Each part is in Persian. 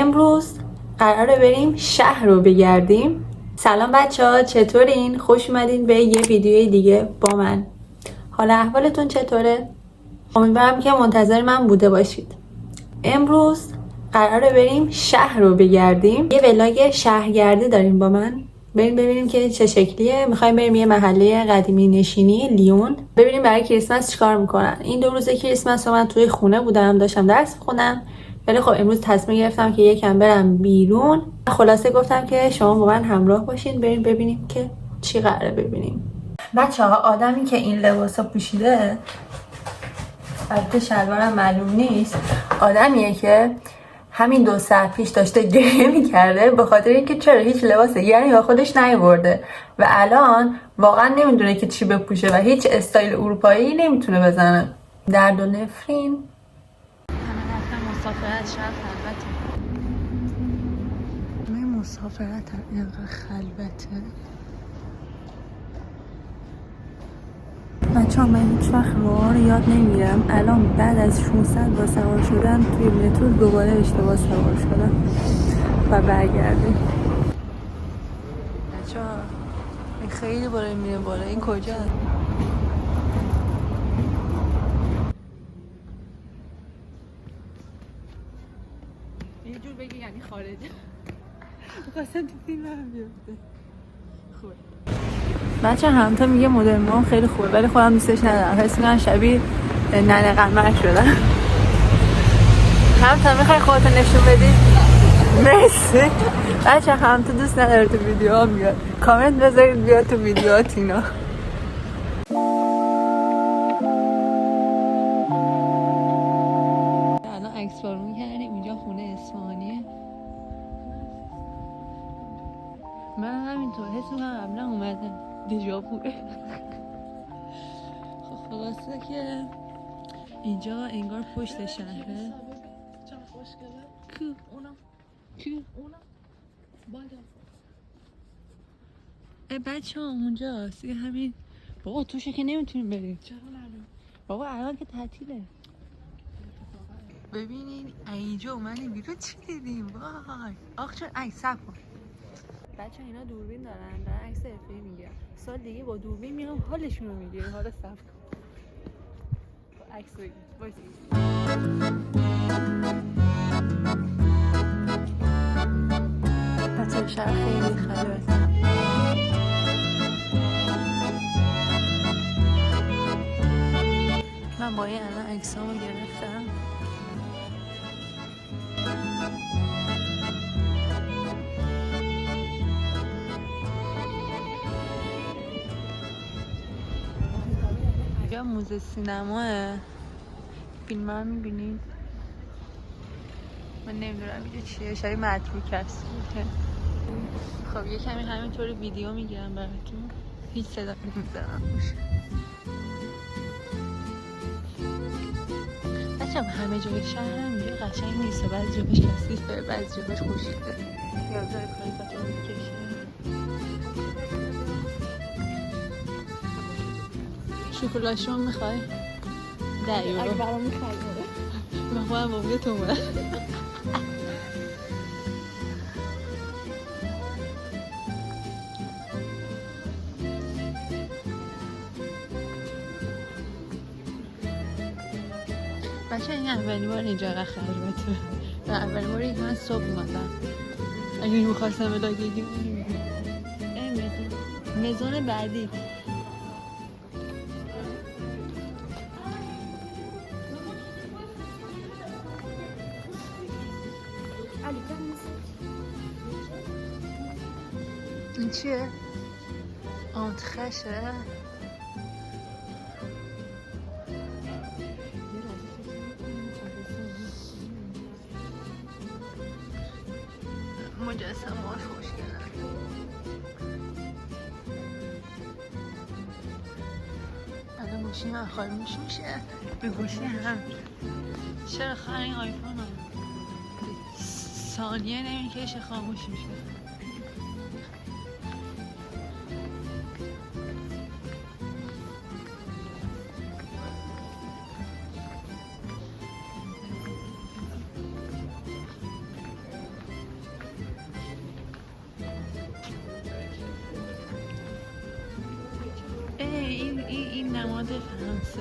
امروز قراره بریم شهر رو بگردیم. سلام بچه‌ها، چطورین؟ خوش اومدین به یه ویدیوی دیگه با من. حالا احوالتون چطوره؟ امیدوارم که منتظر من بوده باشید. امروز قراره بریم شهر رو بگردیم. یه ولاگ شهرگردی داریم با من. بریم ببینیم که چه شکلیه. میخوایم بریم یه محله قدیمی نشینی لیون ببینیم برای کریسمس چیکار میکنن. این 2 روز کریسمس رو من توی خونه بودم، داشتم درس میخونم، ولی خب امروز تصمیم گرفتم که یکم برم بیرون. خلاصه گفتم که شما با من همراه باشین، بریم ببینیم که چی قراره ببینیم. بچه‌ها، آدمی که این لباسا پوشیده، البته شلوارم معلوم نیست، آدمیه که همین 2 ساعت پیش داشته گریه میکرده به خاطر اینکه چرا هیچ لباس دیگری با خودش نیاورده و الان واقعا نمیدونه که چی بپوشه و هیچ استایل اروپایی نمیتونه بزنه. درد و نفرین. همه رفتن مسافرت، شهر خلوته. همه مسافرت اینقدر خلوته. بچه‌ها، من هیچ وقت راه رو یاد نمیگیرم. الان بعد از 600 با سوار شدن توی مترو دوباره اشتباه سوار شدم و برگردیم. بچه‌ها این خیلی بالا میره بالا. این کجا؟ یه جور بگی یعنی خارجه. قسم تو فیلم هم بیفته. خوبه. بچه همتا میگه مدل ما خیلی خوبه ولی خودم دوستش ندارم. حس میکنم شبیه ننه قمر شدم. همتا میخوای خودتو نشون بدی؟ مرسی. بچه همتا دوست نداره تو ویدیو ها بیاد. کامنت بذارید بیاد تو ویدیوهات اینا. الان عکس بارون کردیم. اینجا خونه اصفهانیه. من همینطور حس میکنم قبلا اومدم. دژاووه. خب خلاصه که اینجا انگار پشت شهره. کو بچه ها اونجاست. یه همین بابا توشه که نمیتونیم بریم. چرا نداریم؟ بابا الان که تعطیله. ببینین اینجا اومدیم بیرون چی دیدیم. وای آخ چون عکس صف کن. بچه اینا دوربین دارن عکس حرفه‌ای میگیرن. سال دیگه با دوربین میام حالشون رو میگیریم. حالا صف کن عکس بگیر. بچه شهر خیلی خلوته. من با این الان عکسامو گرفتم. اینجا موزه سینماه. فیلم ها میبینید. من نمیدونم اینجا چیه، شبیه متروک هست. خب یه کمی همینطوری ویدیو میگیرم براتون. هیچ صدا نمیزنم. بچه‌ها همه جای شهر هم اینجا قشنگ نیست. بعضی جاش کثیفه، بعضی جاش خوشیده. یازده کاری بچه‌ها میکشه. شکلاتشو میخوای؟ 10 یورو. اگه برام میخوای من خودم با بوده تو اومد. بچه این اولین بار اینجا قرار خلوته و اولین باری که من صبح اومدم. اگه میخواستم بلاگیدیم مزون بعدی. این چیه؟ آنتخشه؟ مجسمه هاش خوشگلن. الان گوشی من خاموش میشه. به گوشی هم چرا خواهر این آیفون هم ثانیه نمیکشه خاموش میشه. این نماد فرانسه.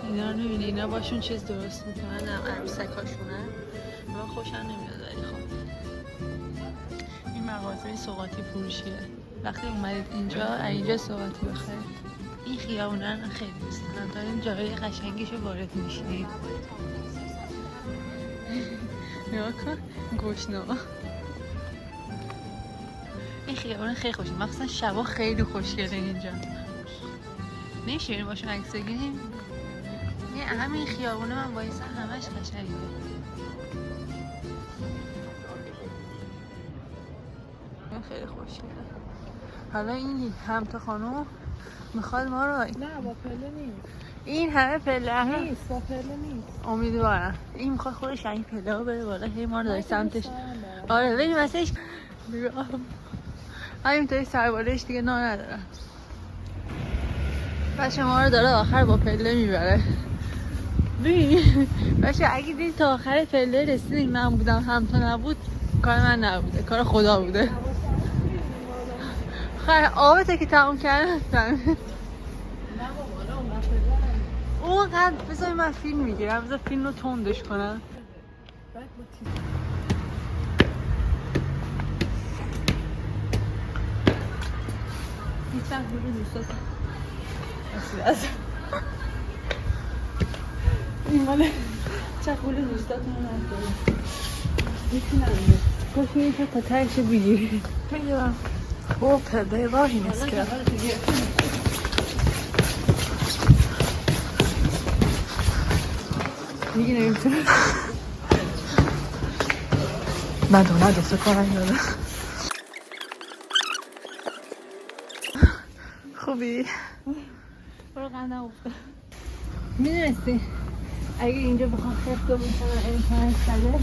اینا رو میبینی، اینا باشون چیز درست میکنن، هم عروسکاشونه. من خوشم نمیاد ولی خب این مغازه سوغاتی فروشیه. وقتی اومدید اینجا سوغاتی بخرید. این خیابونه رو خیلی دوست دارم، دارین جای قشنگیشو وارد میشید. نگاه کن گوشت‌نما. این خیابون خیلی خوشه، مخصوصا شبا خیلی خوشگله اینجا. نمیشه باشون عکس بگیریم. همین خیابونه من وایسا همش قشنگه. خیلی خوشگله. حالا این همتا خانم میخواد ما رو، نه با پله نیست، این همه پله نیست، با پله نیست. امیدوارم این میخواد خودش این پله ها بره بالا، هی ما رو داره سمتش. آره ببین مثلا همینطوری سربالش دیگه نا ندارم. بچه ما رو داره آخر با پله میبره. ببین بچه اگه دید تا آخر پله رسیدیم من بودم همتا نبود، کار من نبوده، کار خدا بوده. خیلی آبته که تموم کردن. اون قد بذار من فیلم میگیرم، بذار فیلم رو تندش کنم. هیچ وقت بودی دوستات اصلا این ماله چقوله دوستات نداره میتونم کشی تا تایش بگیری میدونم. او پده راهی نیست که دیگه نمیتونم. ندو فکر یاده. خوبی؟ برو قندم افتاد. میدونستی اگه اینجا بخوام خفت رو بکنم امکان سده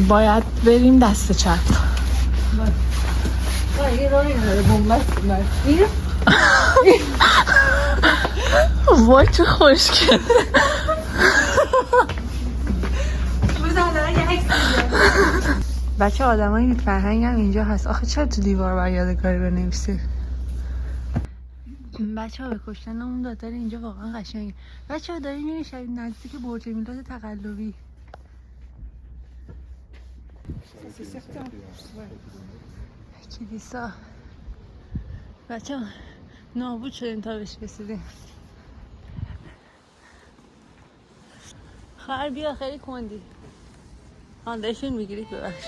باید بریم دست چپ. یه راهی نداره بومبست این وای تو خوشگله. بچه آدم های فرهنگ هم اینجا هست. آخه چرا تو دیوار باید یادگاری بنویسی؟ بچه ها به کشتن اون دادر اینجا واقعا قشنگه. بچه ها داریم میریم شبیه نزدیک برج میلاد تقلبی. کلیسا. بچه ها نابود شدیم تا بهش رسیدیم. خواهر بیا خیلی کندی. آندشون میگیرید ببخش.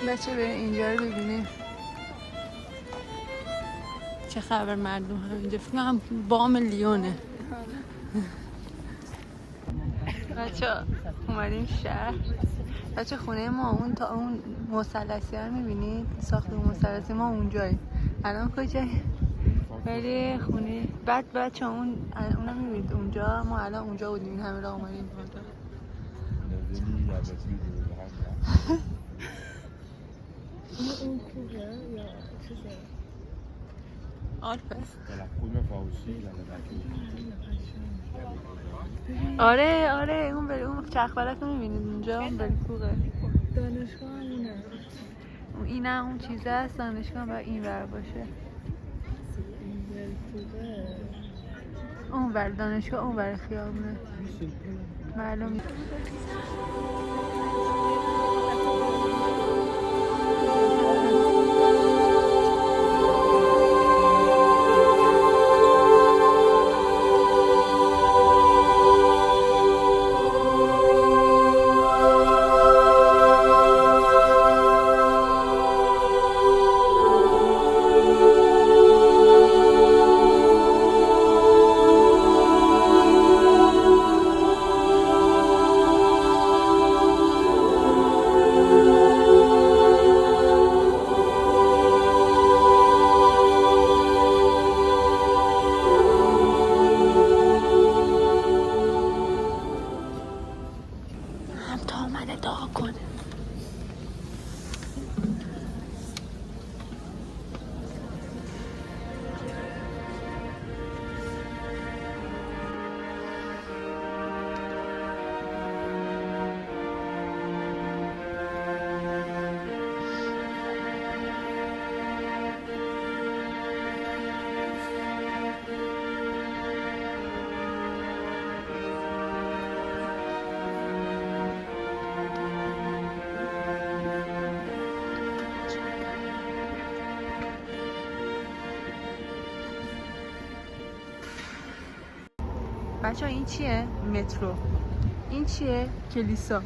بچه بریم اینجا رو ببینیم چه خبر مردم هم اینجا. فکر کنم بام لیونه. بچه اومدیم شهر. بچه خونه ما اون تا اون مثلثی رو میبینید، ساختمون مثلثی ما اونجاییم. الان کجاییم؟ ولی خونه بعد بچه اونو میبینید اونجا، ما الان اونجا بودیم. این همه راه اومدیم بالا. اون کوه یا چیزه؟ آلپه. آره اون بری اون چرخبلک رو میبینید اونجا، اون بری کوه. دانشگاه اینه. اینه اون چیزه هست، دانشگاه باید این ور باشه. اون ور دانشگاه اون ور خیابونه. معلوم بچه این چیه؟ مترو. این چیه؟ کلیسا.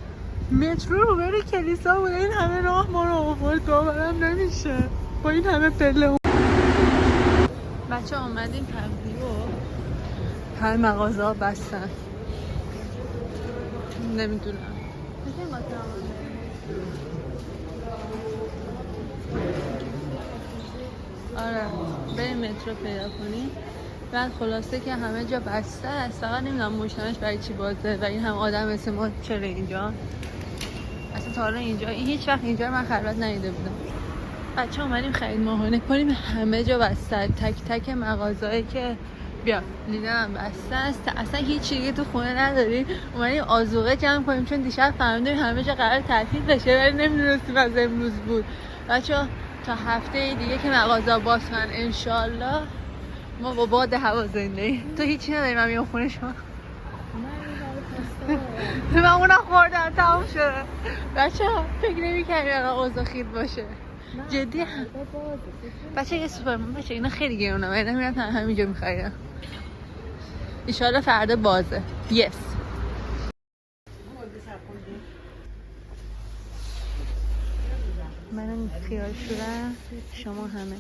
مترو رو بره کلیسا بوده. این همه راه ما رو آورد باورم نمیشه با این همه پله. بچه آمدیم تبلیغ و هر مغازه ها بستن. نمیدونم. آره بریم مترو پیدا کنیم. بعد خلاصه که همه جا بسته است. فقط نمیدونم مشتمش برای چی بازه و این هم آدم مثل ما چرا اینجا. اصلا تا حالا اینجا هیچ وقت اینجا من خلوت ندیده بودم. بچه اومدیم خرید ماهانه کنیم. همه جا بسته، تک تک مغازه‌ای که بیا دیدم بسته است. اصلا هیچ چیزی تو خونه نداریم. اومدیم آذوقه جمع کنیم چون دیشب فهمیدیم همه جا قرار تعطیل بشه ولی نمیدونستیم از امروز بود. بچه تا هفته دیگه که مغازه باز کنن انشالله ما با باد هوا زنده ایم. تو هیچی نداری؟ من میام خونه شما. من اونم خوردم تمام شده. بچه فکر نمی‌کردم اینقدر اوضاع خیت باشه. جدی هم بچه یه سوپرمارکت بچه اینا خیلی گرونه. من نمیرم همینجا میخرم. ایشالا فردا بازه. یس منم خیال شدم. شما همه